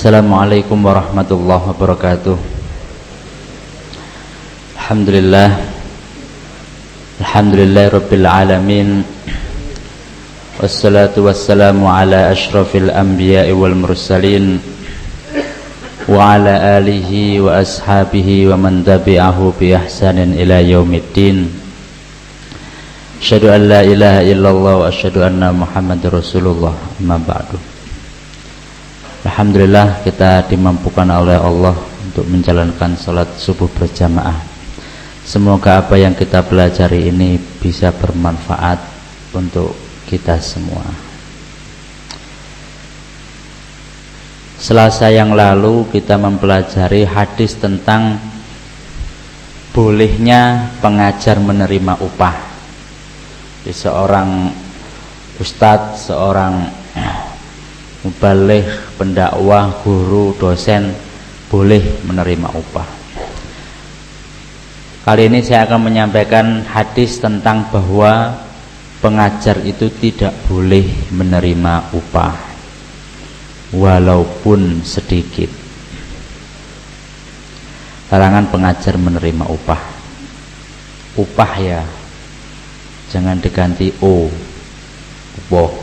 Assalamualaikum warahmatullahi wabarakatuh. Alhamdulillah rabbil alamin. Wassalatu wassalamu ala ashrafil anbiya'i wal mursalin wa ala alihi wa ashabihi wa man tabi'ahu bi ihsanin ila yaumiddin. Asyhadu an la ilaha illallah wa asyhadu anna Muhammadar Rasulullah. Amma ba'du. Alhamdulillah kita dimampukan oleh Allah untuk menjalankan salat subuh berjamaah. Semoga apa yang kita pelajari ini bisa bermanfaat untuk kita semua. Selasa yang lalu kita mempelajari hadis tentang bolehnya pengajar menerima upah. Jadi seorang ustadz, seorang mubaligh, pendakwah, guru, dosen boleh menerima upah. Kali ini saya akan menyampaikan hadis tentang bahwa pengajar itu tidak boleh menerima upah walaupun sedikit. Larangan pengajar menerima upah. Upah ya, jangan diganti o, upah.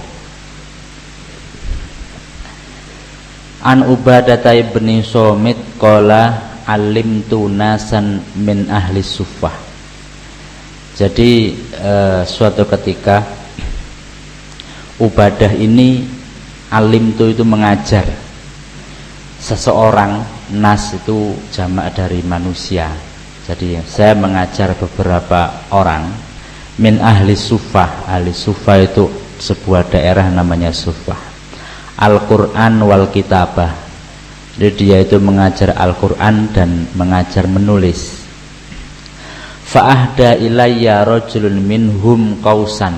An Ubadah bin Somit qala alimtu nasan min ahli suffah. Jadi suatu ketika Ubadah ini alimtu itu mengajar seseorang, nas itu jamak dari manusia. Jadi saya mengajar beberapa orang min ahli suffah. Ahli suffah itu sebuah daerah namanya Suffah. Al-Quran wal kitabah. Jadi dia itu mengajar Al-Quran dan mengajar menulis. Fa'ahda ilayya rajulun minhum qausan.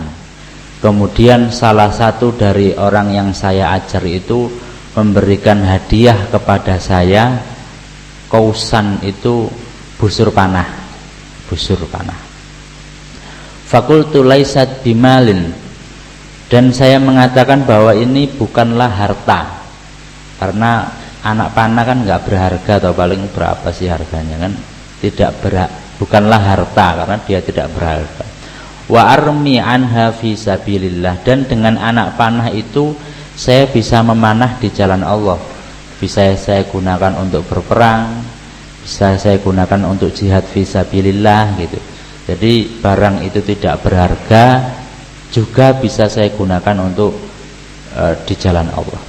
Kemudian salah satu dari orang yang saya ajar itu memberikan hadiah kepada saya. Qausan itu busur panah. Busur panah. Fakultu laisat bimalin. Dan saya mengatakan bahwa ini bukanlah harta. Karena anak panah kan nggak berharga, atau paling berapa sih harganya kan? Bukanlah harta karena dia tidak berharga. Wa armi anha fi sabilillah. Dan dengan anak panah itu saya bisa memanah di jalan Allah. Bisa saya gunakan untuk berperang, bisa saya gunakan untuk jihad fi sabilillah gitu. Jadi barang itu tidak berharga juga bisa saya gunakan untuk di jalan Allah.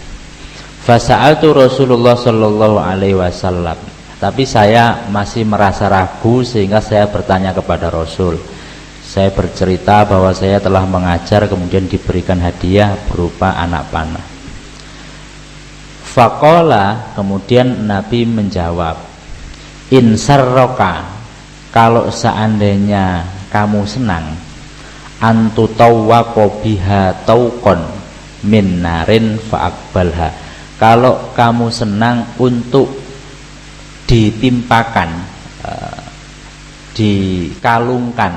Fasa'altu Rasulullah sallallahu alaihi wasallam. Tapi saya masih merasa ragu sehingga saya bertanya kepada Rasul. Saya bercerita bahwa saya telah mengajar kemudian diberikan hadiah berupa anak panah. Faqala, kemudian Nabi menjawab, in sarroka, kalau seandainya kamu senang, antutawwaqo biha tauqon min narin fa'aqbalha. Kalau kamu senang untuk ditimpakan, dikalungkan,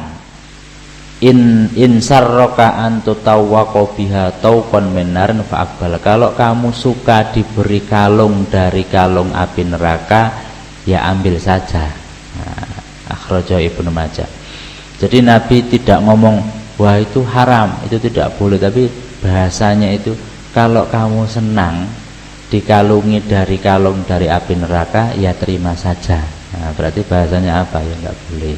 in sarroka antutawwaqo biha tauqon min narin fa'aqbal. Kalau kamu suka diberi kalung dari kalung api neraka, ya ambil saja. Akhrajahu Ibnu Majah. Jadi Nabi tidak ngomong wah itu haram, itu tidak boleh, tapi bahasanya itu kalau kamu senang dikalungi dari kalung dari api neraka, ya terima saja. Nah, berarti bahasanya apa? Ya nggak boleh.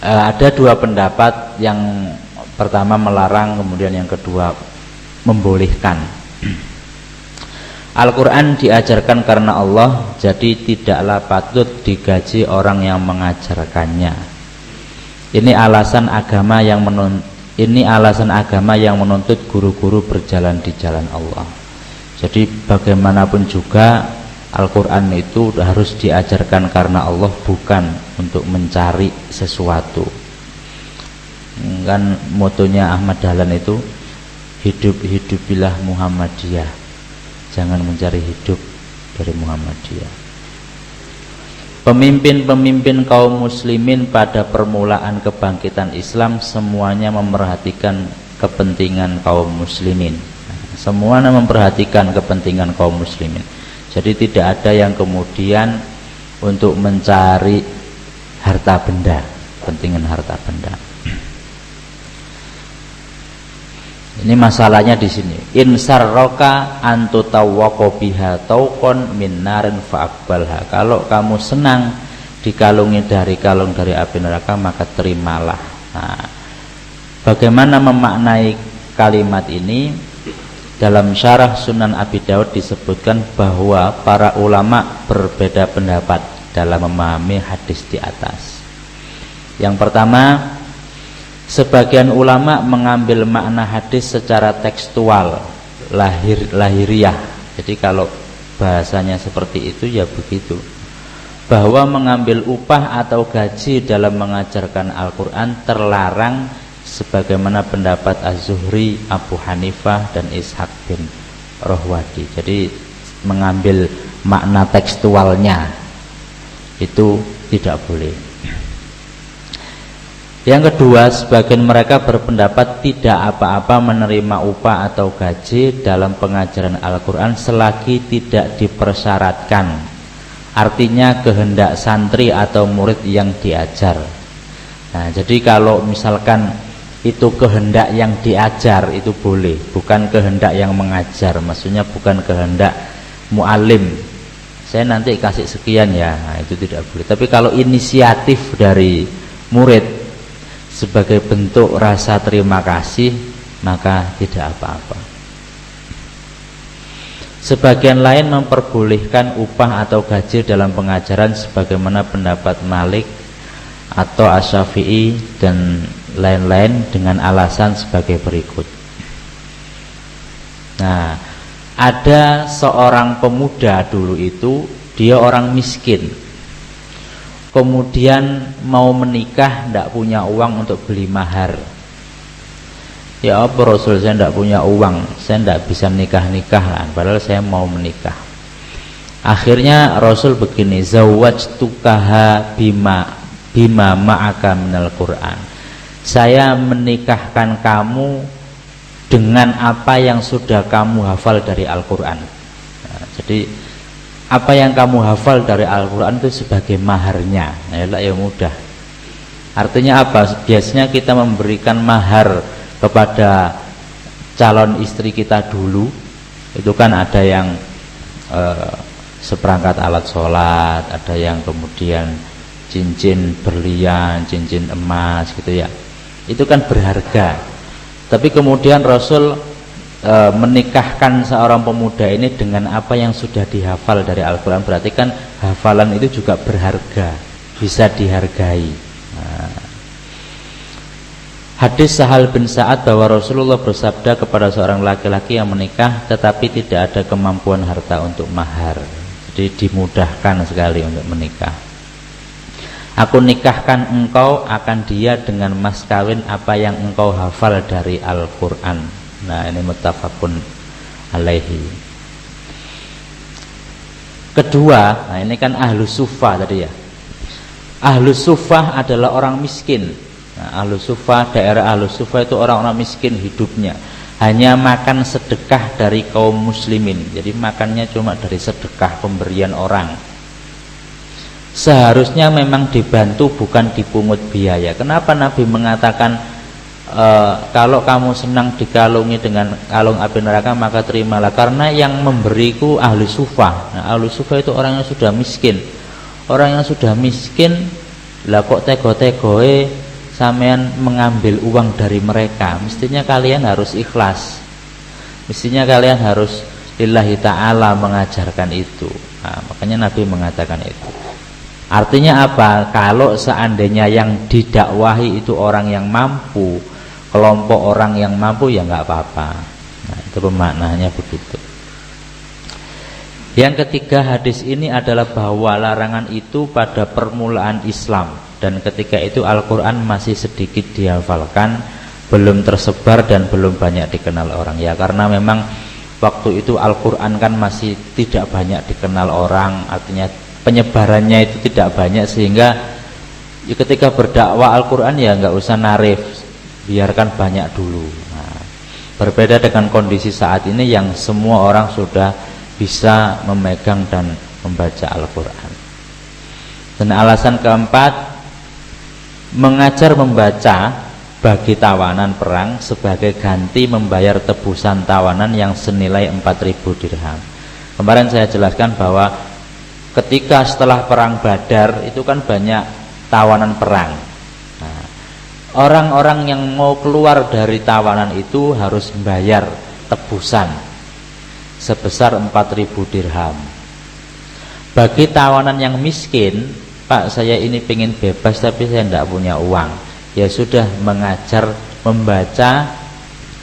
Ada dua pendapat, yang pertama melarang, kemudian yang kedua membolehkan. Al-Quran diajarkan karena Allah, jadi tidaklah patut digaji orang yang mengajarkannya. Ini alasan agama yang menuntut guru-guru berjalan di jalan Allah. Jadi bagaimanapun juga Al-Quran itu harus diajarkan karena Allah, bukan untuk mencari sesuatu. Kan motonya Ahmad Dahlan itu, hidup-hidupilah Muhammadiyah, jangan mencari hidup dari Muhammadiyah. Pemimpin-pemimpin kaum muslimin pada permulaan kebangkitan Islam semuanya memerhatikan kepentingan kaum muslimin. semuanya memperhatikan kepentingan kaum muslimin. Jadi tidak ada yang kemudian untuk mencari harta benda, kepentingan harta benda. Ini masalahnya di sini. In sarroka antutawwaqo biha tauqon min narin fa'aqbalha. Kalau kamu senang dikalungi dari kalung dari api neraka, maka terimalah. Nah, bagaimana memaknai kalimat ini? Dalam syarah Sunan Abi Daud disebutkan bahwa para ulama berbeda pendapat dalam memahami hadis di atas. Yang pertama, sebagian ulama mengambil makna hadis secara tekstual, lahiriah. Jadi kalau bahasanya seperti itu ya begitu, bahwa mengambil upah atau gaji dalam mengajarkan Al-Quran terlarang, sebagaimana pendapat Az-Zuhri, Abu Hanifah dan Ishaq bin Rohwadi. Jadi mengambil makna tekstualnya itu tidak boleh. Yang kedua, sebagian mereka berpendapat tidak apa-apa menerima upah atau gaji dalam pengajaran Al-Quran selagi tidak dipersyaratkan, artinya kehendak santri atau murid yang diajar. Nah, jadi kalau misalkan itu kehendak yang diajar itu boleh, bukan kehendak yang mengajar. Maksudnya bukan kehendak mu'alim, saya nanti kasih sekian ya, nah, itu tidak boleh. Tapi kalau inisiatif dari murid sebagai bentuk rasa terima kasih, maka tidak apa-apa. Sebagian lain memperbolehkan upah atau gaji dalam pengajaran sebagaimana pendapat Malik atau Asy-Syafi'i dan lain-lain dengan alasan sebagai berikut. Nah, ada seorang pemuda dulu itu, dia orang miskin, kemudian mau menikah, tidak punya uang untuk beli mahar. Ya apa Rasul, saya tidak punya uang, saya tidak bisa nikah-nikah lah, padahal saya mau menikah. Akhirnya Rasul begini, zawwajtukaha bima ma'aka minal Qur'an. Saya menikahkan kamu dengan apa yang sudah kamu hafal dari Al-Quran. Nah, jadi apa yang kamu hafal dari Al-Quran itu sebagai maharnya. Nah, ya mudah. Artinya apa? Biasanya kita memberikan mahar kepada calon istri kita dulu, itu kan ada yang seperangkat alat sholat, ada yang kemudian cincin berlian, cincin emas gitu ya. Itu kan berharga. Tapi kemudian Rasul menikahkan seorang pemuda ini dengan apa yang sudah dihafal dari Al-Quran. Berarti kan hafalan itu juga berharga, bisa dihargai. Nah, hadis Sahal bin Sa'ad bahwa Rasulullah bersabda kepada seorang laki-laki yang menikah tetapi tidak ada kemampuan harta untuk mahar, jadi dimudahkan sekali untuk menikah. Aku nikahkan engkau akan dia dengan mas kawin apa yang engkau hafal dari Al-Quran. Nah, ini muttafaqun alaihi. Kedua, nah ini kan ahlus sufah tadi ya. Ahlus sufah adalah orang miskin. Nah, ahlus sufah, daerah ahlus sufah itu orang-orang miskin hidupnya, hanya makan sedekah dari kaum muslimin. Jadi makannya cuma dari sedekah pemberian orang. Seharusnya memang dibantu, bukan dipungut biaya. Kenapa Nabi mengatakan kalau kamu senang dikalungi dengan kalung api neraka maka terimalah? Karena yang memberiku ahli sufah. Nah, ahli sufah itu orang yang sudah miskin. Orang yang sudah miskin, lah kok tego-tegoe sampean mengambil uang dari mereka? Mestinya kalian harus ikhlas. Mestinya kalian harus lillahi ta'ala mengajarkan itu. Nah, makanya Nabi mengatakan itu. Artinya apa? Kalau seandainya yang didakwahi itu orang yang mampu, kelompok orang yang mampu, ya nggak apa-apa. Nah, itu pemaknanya begitu. Yang ketiga, hadis ini adalah bahwa larangan itu pada permulaan Islam, dan ketika itu Al-Quran masih sedikit dihafalkan, belum tersebar dan belum banyak dikenal orang. Ya karena memang waktu itu Al-Quran kan masih tidak banyak dikenal orang, artinya penyebarannya itu tidak banyak, sehingga ya ketika berdakwah Al-Quran ya nggak usah narif, biarkan banyak dulu. Nah, Berbeda dengan kondisi saat ini yang semua orang sudah bisa memegang dan membaca Al-Quran. Dan alasan keempat, mengajar membaca bagi tawanan perang sebagai ganti membayar tebusan tawanan yang senilai 4.000 dirham. Kemarin saya jelaskan bahwa ketika setelah perang Badar itu kan banyak tawanan perang. Nah, orang-orang yang mau keluar dari tawanan itu harus membayar tebusan sebesar 4.000 dirham. Bagi tawanan yang miskin, Pak, saya ini pengen bebas tapi saya tidak punya uang, ya sudah, mengajar membaca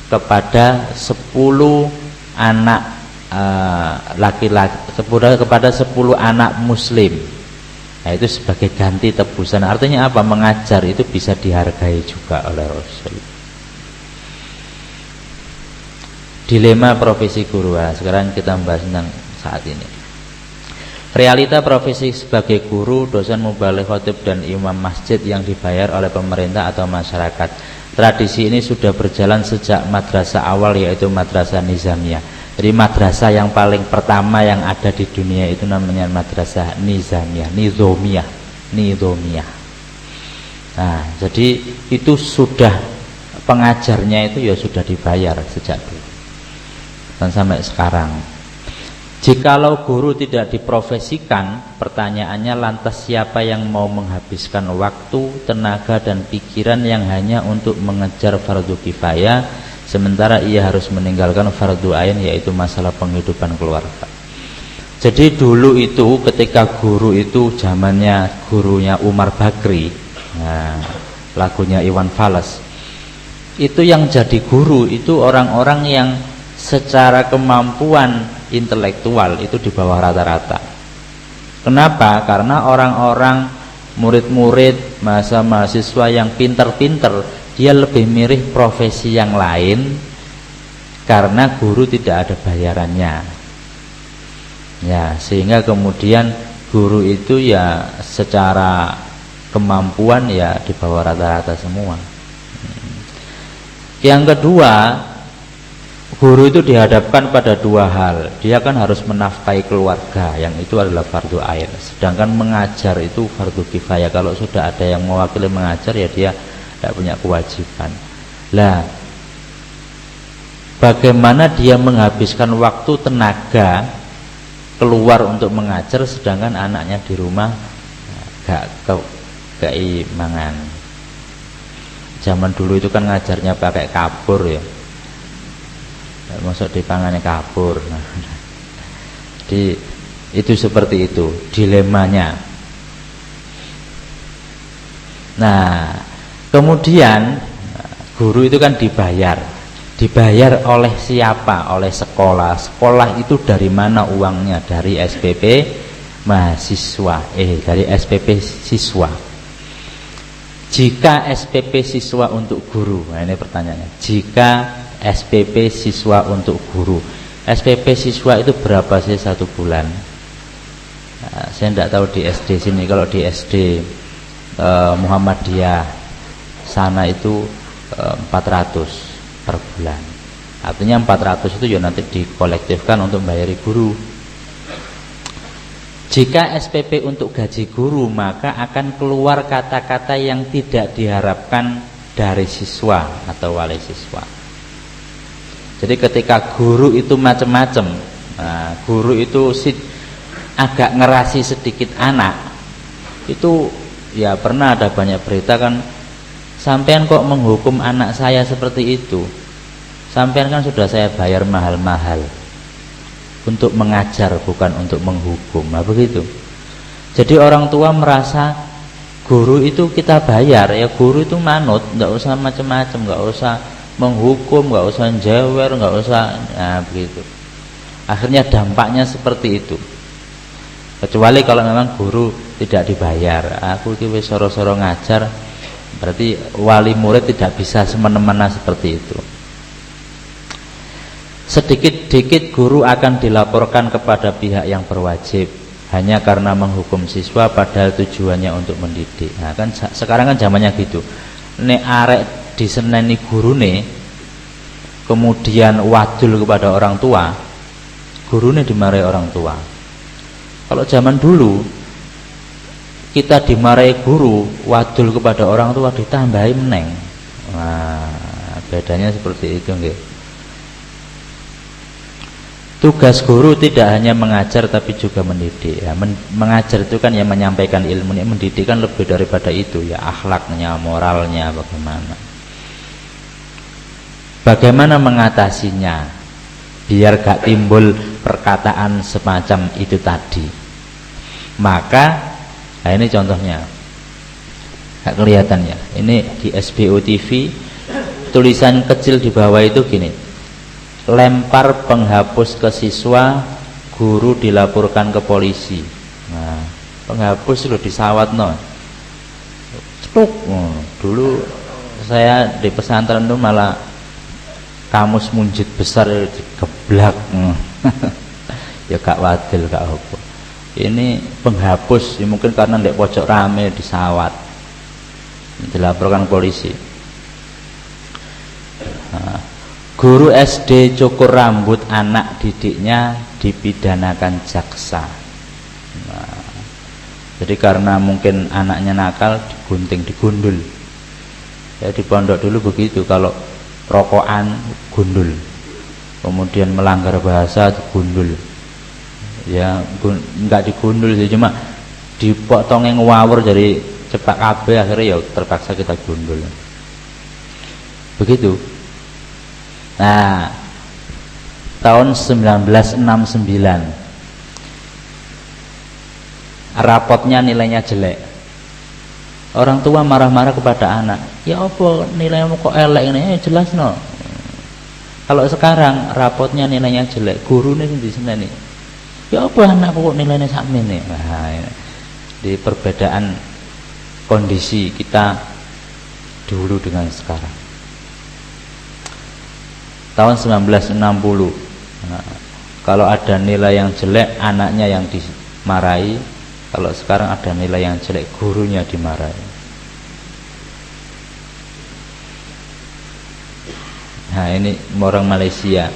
kepada 10 anak laki-laki, kepada 10 anak muslim. Nah, itu sebagai ganti tebusan. Artinya apa? Mengajar itu bisa dihargai juga oleh Rasul. Dilema profesi guru. Nah, sekarang kita membahas tentang saat ini. Realita profesi sebagai guru, dosen mubaligh, khatib, dan imam masjid yang dibayar oleh pemerintah atau masyarakat. Tradisi ini sudah berjalan sejak madrasah awal, yaitu madrasah nizamiyah. Jadi madrasah yang paling pertama yang ada di dunia itu namanya madrasah nizamiyah, nizamiyah. Nah, jadi itu sudah, pengajarnya itu ya sudah dibayar sejak dulu dan sampai sekarang. Jikalau guru tidak diprofesikan, pertanyaannya lantas siapa yang mau menghabiskan waktu, tenaga, dan pikiran yang hanya untuk mengejar fardu kifayah, sementara ia harus meninggalkan fardu ain, yaitu masalah penghidupan keluarga. Jadi dulu itu ketika guru itu zamannya gurunya Umar Bakri, nah, lagunya Iwan Fals, itu yang jadi guru itu orang-orang yang secara kemampuan intelektual itu di bawah rata-rata. Kenapa? Karena orang-orang murid-murid, mahasiswa yang pinter-pinter, dia lebih milih profesi yang lain karena guru tidak ada bayarannya. Ya, sehingga kemudian guru itu ya secara kemampuan ya di bawah rata-rata semua. Yang kedua, guru itu dihadapkan pada dua hal. Dia kan harus menafkahi keluarga, yang itu adalah fardu ain. Sedangkan mengajar itu fardu kifayah. Kalau sudah ada yang mewakili mengajar, ya dia tidak punya kewajiban. Lah, bagaimana dia menghabiskan waktu, tenaga keluar untuk mengajar, sedangkan anaknya di rumah gak keimangan. Zaman dulu itu kan ngajarnya pakai kapur ya, masuk di pangannya kapur. Jadi itu seperti itu dilemanya. Nah, kemudian guru itu kan dibayar oleh siapa? Oleh sekolah. Sekolah itu dari mana uangnya? Dari SPP mahasiswa, dari SPP siswa. Jika SPP siswa untuk guru, nah ini pertanyaannya, jika SPP siswa untuk guru, SPP siswa itu berapa sih satu bulan? Nah, saya tidak tahu di SD sini. Kalau di SD Muhammadiyah sana itu 400 per bulan. Artinya 400 itu ya nanti dikolektifkan untuk membayari guru. Jika SPP untuk gaji guru, maka akan keluar kata-kata yang tidak diharapkan dari siswa atau wali siswa. Jadi ketika guru itu macam-macam, nah, guru itu agak ngerasi sedikit anak, itu ya pernah ada banyak berita kan, sampean kok menghukum anak saya seperti itu, sampean kan sudah saya bayar mahal-mahal untuk mengajar, bukan untuk menghukum. Nah, begitu. Jadi orang tua merasa guru itu kita bayar, ya guru itu manut, nggak usah macam-macam, nggak usah menghukum, nggak usah jewer, nggak usah, nah begitu. Akhirnya dampaknya seperti itu. Kecuali kalau memang guru tidak dibayar, aku wis soro-soro ngajar, berarti wali murid tidak bisa semena-mena seperti itu. Sedikit-sedikit guru akan dilaporkan kepada pihak yang berwajib hanya karena menghukum siswa padahal tujuannya untuk mendidik. Nah, kan sekarang kan zamannya gitu. Nek arek diseneni gurune kemudian wadul kepada orang tua, gurunya dimarahi orang tua. Kalau zaman dulu kita dimarahi guru, wadul kepada orang tua ditambahi meneng. Nah, bedanya seperti itu nggih. Tugas guru tidak hanya mengajar tapi juga mendidik ya. Mengajar itu kan yang menyampaikan ilmu, mendidik kan lebih daripada itu ya, akhlaknya, moralnya bagaimana mengatasinya biar gak timbul perkataan semacam itu tadi. Maka nah ini contohnya, gak kelihatan ya, ini di SBO TV tulisan kecil di bawah itu gini: lempar penghapus ke siswa, guru dilaporkan ke polisi. Nah, penghapus lo disawat no. Cepluk. Dulu saya di pesantren tuh malah kamus munjid besar digeblak. Ya gak wadil gak apa. Ini penghapus, ya mungkin karena ndek pojok rame disawat. Dilaporkan polisi. Nah, guru SD cukur rambut anak didiknya dipidanakan jaksa. Nah, jadi karena mungkin anaknya nakal digunting, digundul. Ya di pondok dulu begitu, kalau rokokan gundul, kemudian melanggar bahasa digundul. Ya enggak digundul sih, cuma dipotongnya ngawur jadi cepak kabeh, akhirnya ya terpaksa kita gundul. Begitu. Nah, tahun 1969 rapotnya nilainya jelek. Orang tua marah-marah kepada anak. Ya apa nilaimu kok elek ini? Jelas no. Kalau sekarang rapotnya nilainya jelek, gurunya di sini nih. Ya apa anakku kok nilainya sakmene? Nah, di perbedaan kondisi kita dulu dengan sekarang. Tahun 1960, nah, kalau ada nilai yang jelek anaknya yang dimarahi, kalau sekarang ada nilai yang jelek gurunya dimarahi. Nah ini orang Malaysia.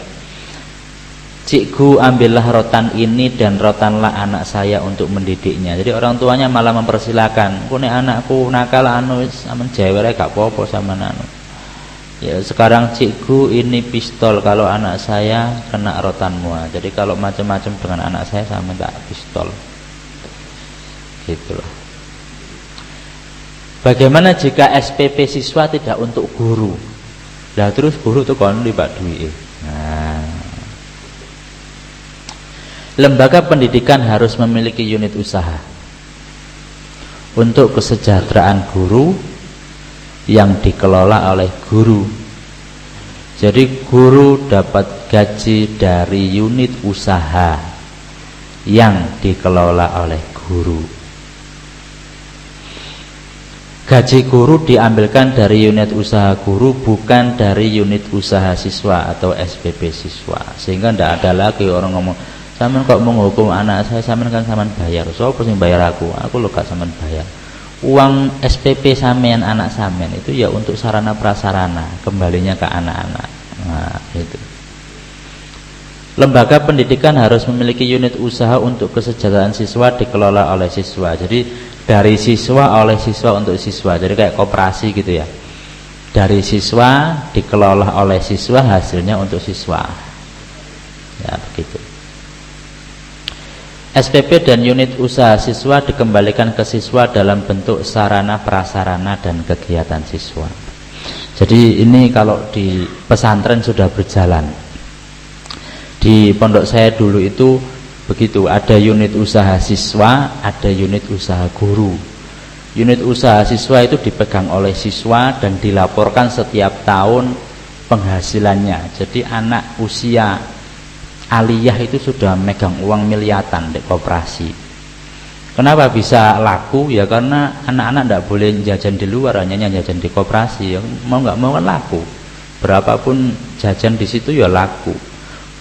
Cikgu ambillah rotan ini dan rotanlah anak saya untuk mendidiknya. Jadi orang tuanya malah mempersilahkan, "Ku nek anakku nakal anu sampean jewere gak apa-apa sama anu." Ya sekarang cikgu ini pistol kalau anak saya kena rotanmu. Jadi kalau macam-macam dengan anak saya sama tak pistol. Gitulah. Bagaimana jika SPP siswa tidak untuk guru? Lah terus guru tuh kon libat duit. Nah, lembaga pendidikan harus memiliki unit usaha untuk kesejahteraan guru yang dikelola oleh guru. Jadi guru dapat gaji dari unit usaha yang dikelola oleh guru. Gaji guru diambilkan dari unit usaha guru, bukan dari unit usaha siswa atau SPP siswa. Sehingga tidak ada lagi orang ngomong, "Sampean kok menghukum anak saya, sampean kan sampean bayar." Sopo sing bayar aku lo gak sampean bayar. Uang SPP sampean anak sampean itu ya untuk sarana prasarana, kembalinya ke anak-anak. Nah, itu. Lembaga pendidikan harus memiliki unit usaha untuk kesejahteraan siswa dikelola oleh siswa. Jadi dari siswa oleh siswa untuk siswa. Jadi kayak koperasi gitu ya. Dari siswa dikelola oleh siswa, hasilnya untuk siswa. Ya begitu. SPP dan unit usaha siswa dikembalikan ke siswa dalam bentuk sarana prasarana dan kegiatan siswa. Jadi ini kalau di pesantren sudah berjalan. Di pondok saya dulu itu begitu, ada unit usaha siswa, ada unit usaha guru. Unit usaha siswa itu dipegang oleh siswa dan dilaporkan setiap tahun penghasilannya. Jadi anak usia aliyah itu sudah megang uang miliatan di koperasi. Kenapa bisa laku? Ya karena anak-anak tidak boleh jajan di luar, hanya jajan di koperasi. Ya, mau nggak mau kan laku. Berapapun jajan di situ ya laku.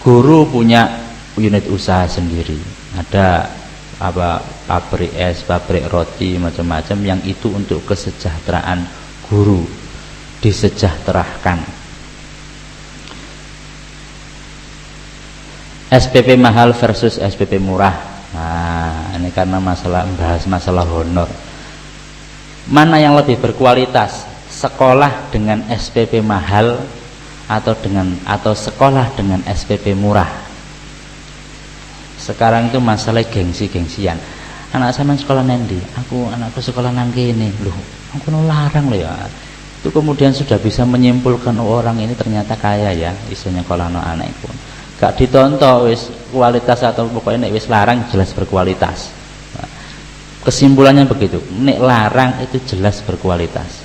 Guru punya unit usaha sendiri, ada apa, pabrik es, pabrik roti, macam-macam yang itu untuk kesejahteraan guru, disejahterakan. SPP mahal versus SPP murah. Nah, ini karena bahas masalah honor. Mana yang lebih berkualitas? Sekolah dengan SPP mahal atau sekolah dengan SPP murah? Sekarang itu masalah gengsi-gengsian. Anak sama sekolah nendi? Anakku sekolah nang kene. Loh, aku larang loh ya. Itu kemudian sudah bisa menyimpulkan orang ini ternyata kaya ya, isunya kalau anakku. Gak ditonton wis kualitas atau pokoknya nek wis larang jelas berkualitas. Nah, kesimpulannya begitu, nek larang itu jelas berkualitas.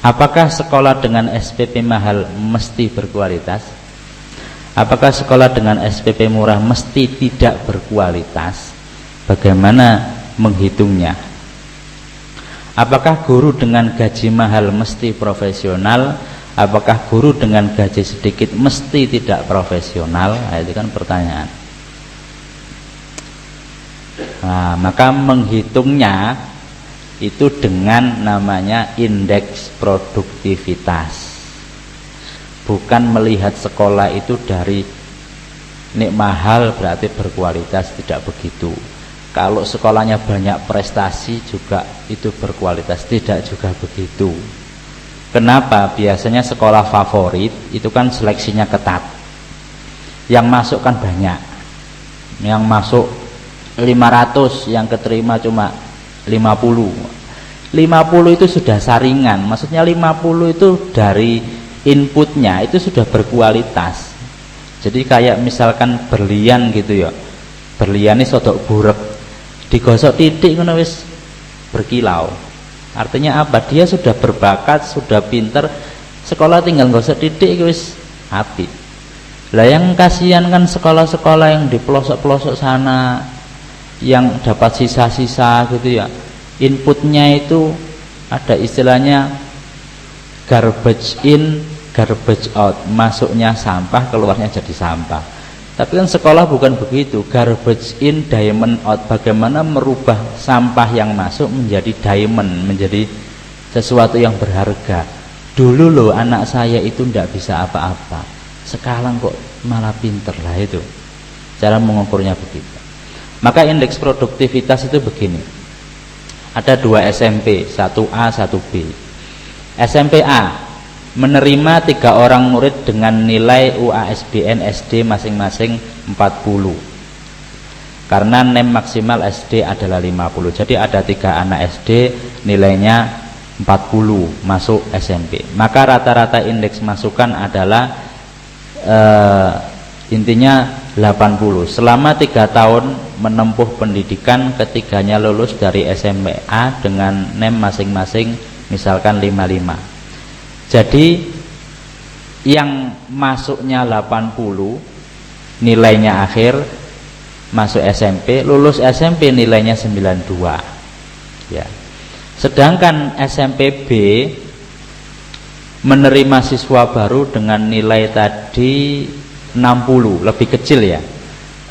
Apakah sekolah dengan SPP mahal mesti berkualitas? Apakah sekolah dengan SPP murah mesti tidak berkualitas? Bagaimana menghitungnya? Apakah guru dengan gaji mahal mesti profesional? Apakah guru dengan gaji sedikit mesti tidak profesional? Nah, itu kan pertanyaan. Nah, maka menghitungnya itu dengan namanya indeks produktivitas. Bukan melihat sekolah itu dari nek mahal berarti berkualitas, tidak begitu. Kalau sekolahnya banyak prestasi juga itu berkualitas, tidak juga begitu. Kenapa? Biasanya sekolah favorit itu kan seleksinya ketat. Yang masuk kan banyak. Yang masuk 500, yang keterima cuma 50. 50 itu sudah saringan. Maksudnya 50 itu dari inputnya itu sudah berkualitas. Jadi kayak misalkan berlian gitu ya. Berlian ini sodok burek. Digosok titik ngono wis berkilau. Artinya apa? Dia sudah berbakat, sudah pinter, sekolah tinggal gosok titik wis api. Lah yang kasihan kan sekolah-sekolah yang di pelosok-pelosok sana yang dapat sisa-sisa gitu ya. Inputnya itu ada istilahnya garbage in, garbage out. Masuknya sampah, keluarnya jadi sampah. Tapi kan sekolah bukan begitu, garbage in, diamond out. Bagaimana merubah sampah yang masuk menjadi diamond, menjadi sesuatu yang berharga. Dulu loh anak saya itu tidak bisa apa-apa, sekarang kok malah pinter. Lah itu cara mengukurnya begitu. Maka indeks produktivitas itu begini, ada 2 SMP, 1A, 1B. SMP A menerima 3 orang murid dengan nilai UASBN SD masing-masing 40, karena NEM maksimal SD adalah 50. Jadi ada 3 anak SD nilainya 40 masuk SMP. Maka rata-rata indeks masukan adalah intinya 80. Selama 3 tahun menempuh pendidikan, ketiganya lulus dari SMP A dengan NEM masing-masing misalkan 55. Jadi yang masuknya 80 nilainya akhir masuk SMP, lulus SMP nilainya 92 ya. Sedangkan SMP B menerima siswa baru dengan nilai tadi 60, lebih kecil ya.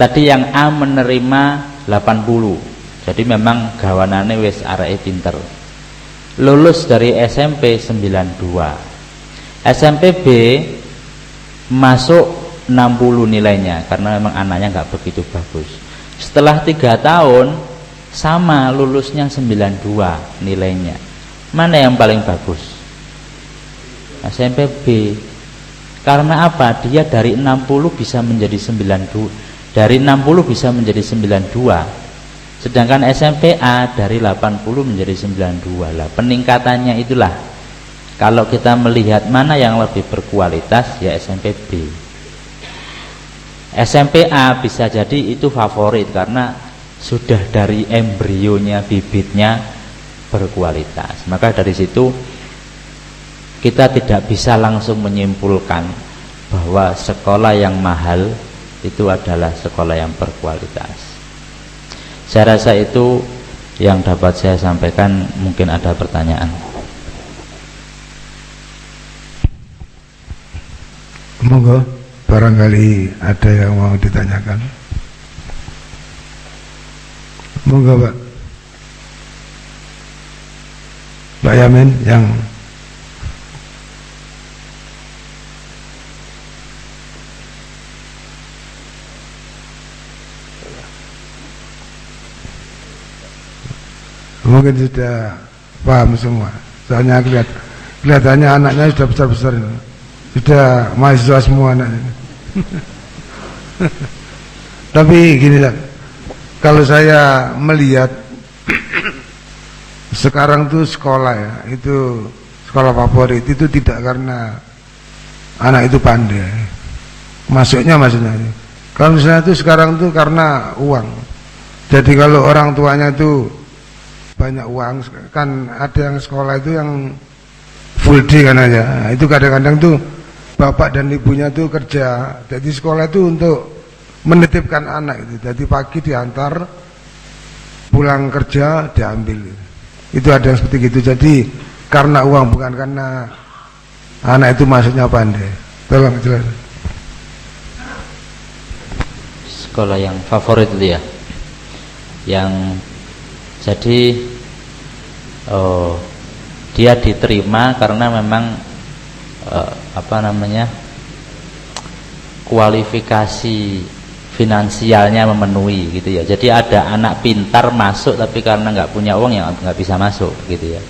Tadi yang A menerima 80. Jadi memang gawanane wis areke pinter. Lulus dari SMP 92. SMP B masuk 60 nilainya karena memang anaknya nggak begitu bagus. Setelah 3 tahun sama lulusnya 92 nilainya. Mana yang paling bagus? SMP B. Karena apa? Dia dari 60 bisa menjadi 92. Dari 60 bisa menjadi 92. Sedangkan SMP A dari 80 menjadi 92. Lah, peningkatannya itulah kalau kita melihat mana yang lebih berkualitas, ya SMP B. SMP A bisa jadi itu favorit karena sudah dari embrionya, bibitnya berkualitas. Maka dari situ kita tidak bisa langsung menyimpulkan bahwa sekolah yang mahal itu adalah sekolah yang berkualitas. Saya rasa itu yang dapat saya sampaikan. Mungkin ada pertanyaan. Monggo, barangkali ada yang mau ditanyakan. Monggo Pak. Pak Yamin yang Mungkin sudah paham semua. Soalnya kelihatannya anaknya sudah besar-besar, sudah mahasiswa semua anaknya. Tapi gini lah, kalau saya melihat sekarang tuh sekolah ya, itu sekolah favorit itu tidak karena anak itu pandai masuknya, maksudnya kalau misalnya itu sekarang tuh karena uang. Jadi kalau orang tuanya tuh banyak uang, kan ada yang sekolah itu yang full day kan aja. Nah, itu kadang-kadang tuh bapak dan ibunya tuh kerja, jadi sekolah itu untuk menitipkan anak itu. Jadi pagi diantar, pulang kerja diambil. Itu ada yang seperti itu. Jadi karena uang, bukan karena anak itu masuknya pandai. Tolong jelaskan. Sekolah yang favorit itu ya, yang jadi dia diterima karena memang kualifikasi finansialnya memenuhi gitu ya. Jadi ada anak pintar masuk tapi karena nggak punya uang ya nggak bisa masuk gitu ya.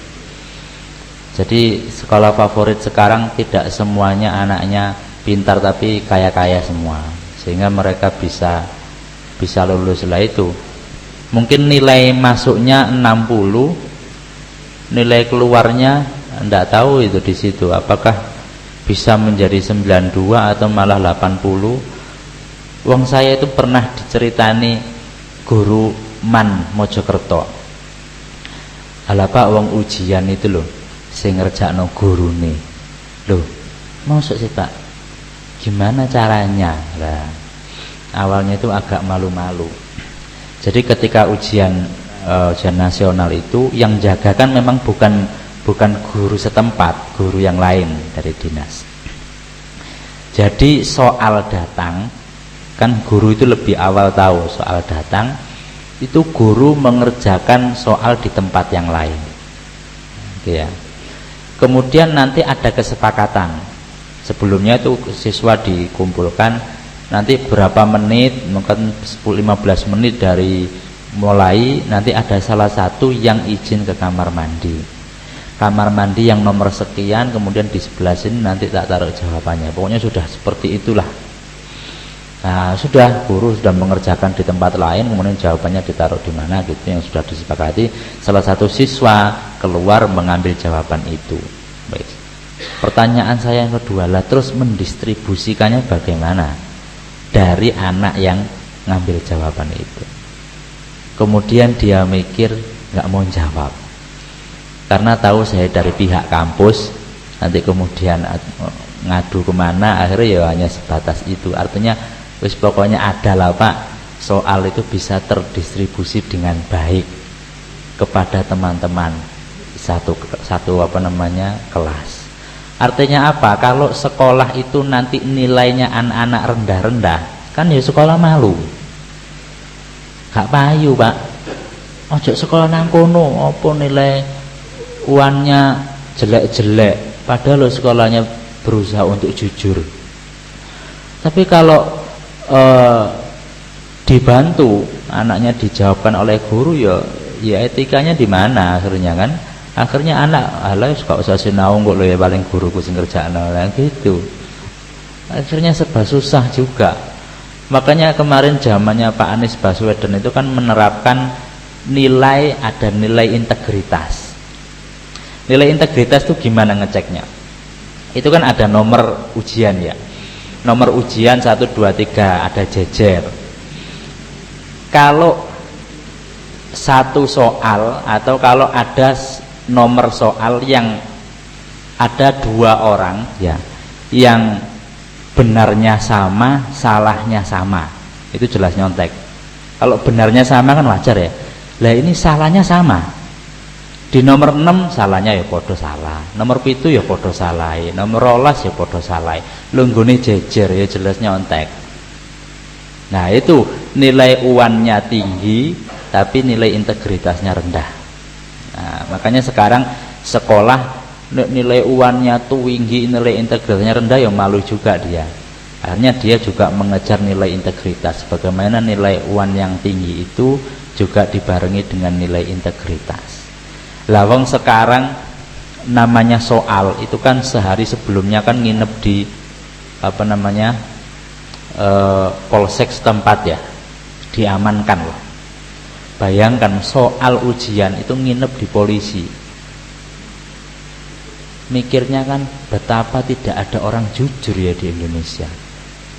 Jadi sekolah favorit sekarang tidak semuanya anaknya pintar tapi kaya-kaya semua, sehingga mereka bisa lulus. Setelah itu mungkin nilai masuknya 60, nilai keluarnya enggak tahu itu di situ apakah bisa menjadi 92 atau malah 80. Wong saya itu pernah diceritani guru Man Mojokerto. Alah Pak, wong ujian itu loh sing ngerjakno gurune. Loh, masuk sih Pak? Gimana caranya? Lah, awalnya itu agak malu-malu. Jadi ketika ujian nasional itu yang jaga kan memang bukan guru setempat, guru yang lain dari dinas. Jadi soal datang, kan guru itu lebih awal tahu soal datang, itu guru mengerjakan soal di tempat yang lain. Ya. Kemudian nanti ada kesepakatan. Sebelumnya itu siswa dikumpulkan, nanti berapa menit, mungkin 10-15 menit dari mulai, nanti ada salah satu yang izin ke kamar mandi. Kamar mandi yang nomor sekian, kemudian di sebelah sini nanti tak taruh jawabannya. Pokoknya sudah seperti itulah. Nah, sudah guru sudah mengerjakan di tempat lain, kemudian jawabannya ditaruh di mana gitu yang sudah disepakati. Salah satu siswa keluar mengambil jawaban itu. Baik. Pertanyaan saya yang kedua lah, terus mendistribusikannya bagaimana dari anak yang ngambil jawaban itu? Kemudian dia mikir nggak mau jawab karena tahu saya dari pihak kampus, nanti kemudian ngadu kemana, akhirnya ya hanya sebatas itu. Artinya wis pokoknya ada lah Pak, soal itu bisa terdistribusi dengan baik kepada teman-teman satu kelas. Artinya apa? Kalau sekolah itu nanti nilainya anak-anak rendah-rendah, kan ya sekolah malu, gak payu Pak. Ojo sekolah nang kono apa nilai uannya jelek-jelek, padahal sekolahnya berusaha untuk jujur. Tapi kalau dibantu anaknya dijawabkan oleh guru, ya etikanya di mana akhirnya kan? Akhirnya anak alah gak usah sinau kok lho ya paling guruku sing ngerjakno lah gitu. Akhirnya serba susah juga. Makanya kemarin zamannya Pak Anies Baswedan itu kan menerapkan ada nilai integritas. Nilai integritas itu gimana ngeceknya? Itu kan ada nomor ujian ya. Nomor ujian 1, 2, 3 ada jejer. Kalau satu soal atau kalau ada nomor soal yang ada 2 orang ya, yang benarnya sama, salahnya sama, itu jelas nyontek. Kalau benarnya sama kan wajar ya. Lah ini salahnya sama. Di nomor 6 salahnya ya podo salah, nomor 7 ya podo salah, nomor 12 ya podo salah. Lunggune jejer ya jelas nyontek. Nah itu nilai uannya tinggi tapi nilai integritasnya rendah. Nah, makanya sekarang sekolah nilai uannya tinggi, nilai integritasnya rendah, ya malu juga dia. Akhirnya dia juga mengejar nilai integritas. Bagaimana nilai uan yang tinggi itu juga dibarengi dengan nilai integritas. Lawang sekarang namanya soal itu kan sehari sebelumnya kan nginep di apa namanya polsek setempat ya, diamankan loh. Bayangkan soal ujian itu nginep di polisi. Mikirnya kan betapa tidak ada orang jujur ya di Indonesia,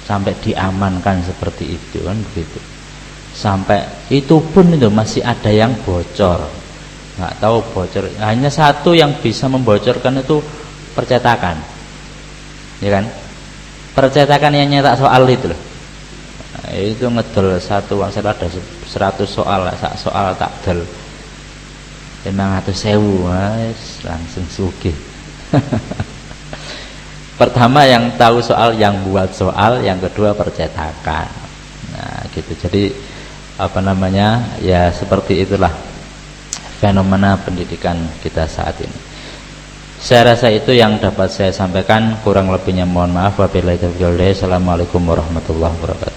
sampai diamankan seperti itu kan begitu. Sampai itu pun itu masih ada yang bocor, nggak tahu bocor. Hanya satu yang bisa membocorkan itu percetakan, ya kan? Percetakan yang nyetak soal itu loh. Nah, itu ngedol satu uang saya ada 100 soal, soal tak del 500.000, langsung sugih. Pertama yang tahu soal, yang buat soal, yang kedua percetakan. Nah gitu. Jadi apa namanya ya seperti itulah fenomena pendidikan kita saat ini. Saya rasa itu yang dapat saya sampaikan, kurang lebihnya mohon maaf. Wabillahi taufiq wal hidayah. Assalamualaikum warahmatullahi wabarakatuh.